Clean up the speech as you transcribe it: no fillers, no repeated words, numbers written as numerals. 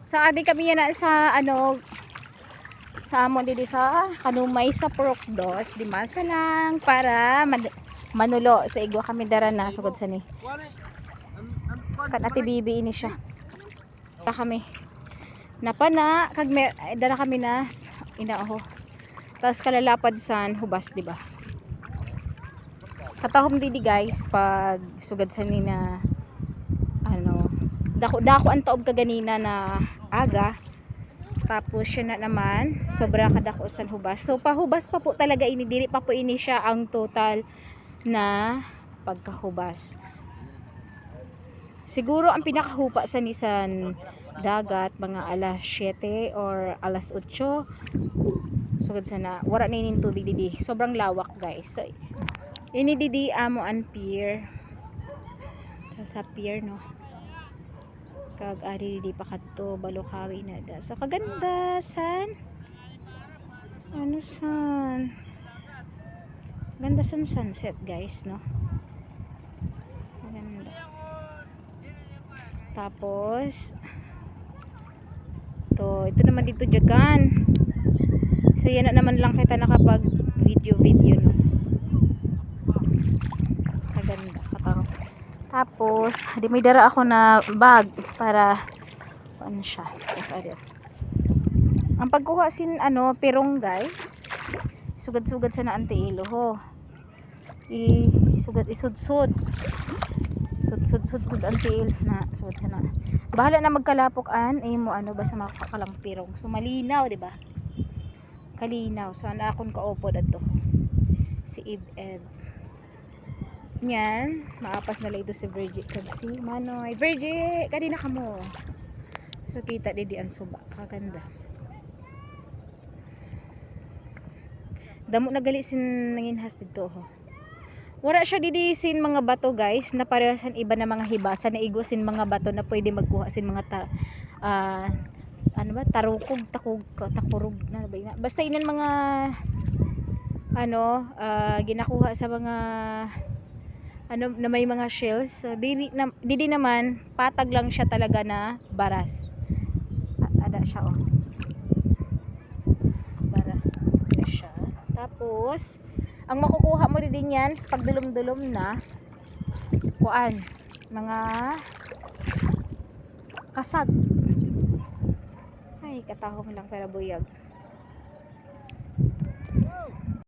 Sa adi kami yan sa ano sa amon didi sa kanumay sa Purokdos di masa lang para manulo sa igwa kami dara na sugod sa ni kan ati bibi ini siya dara kami napana kag dara kami na inaaho tapos kalalapad san hubas di ba katahom didi guys pag sugad sa ni na ano dako ang taob kaganina na aga. Tapos siya na naman sobra kadako san hubas. So pahubas pa po talaga ini dili pa po ini siya ang total na pagkahubas. Siguro ang pinakahupa sa nisan dagat mga alas 7 or alas 8. Sugod sana wala na ining tubig didi. Sobrang lawak guys. So ini didi amo an pier. Sa pier no. Kag ari di pa kadto Balukawi na da. So kaganda san ano san ganda san sunset guys no. Maganda. Tapos ito naman dito Jagan. So yan na naman lang kita nakapag video no. Kaganda katao. Tapos, di may dara ako na bag para ano siya. Tapos, ang pagkuha sin ano, pirong guys. Sugad-sugad sa na ilo ho. Isudsud. Sud antiil na sugad sa na. Bahala na magkalapok-an mo ano basta makakalang pirong. So malinaw, di ba? Kalinaw. So ana akon kaupod adto. Si Eve. Yan, maapas na lang ito si Virgie kasi Manoy, Virgie, kanina ka mo. So kita didi ang suba, kaganda. Damo na gali sin nanginhas dito ho. Wala siya didi sin mga bato guys, na parehasan iba na mga hibasan na igo sin mga bato na pwede magkuha sin mga ano ba, tarukog, takurog na ba yun? Basta inan mga ano, ginakuha sa mga ano na may mga shells. So didi naman patag lang siya talaga na baras. Ada siya oh. Baras siya. Tapos ang makukuha mo din yan sa pagdulom-dulom na kuan mga kasag. Ay katahong lang para buyag.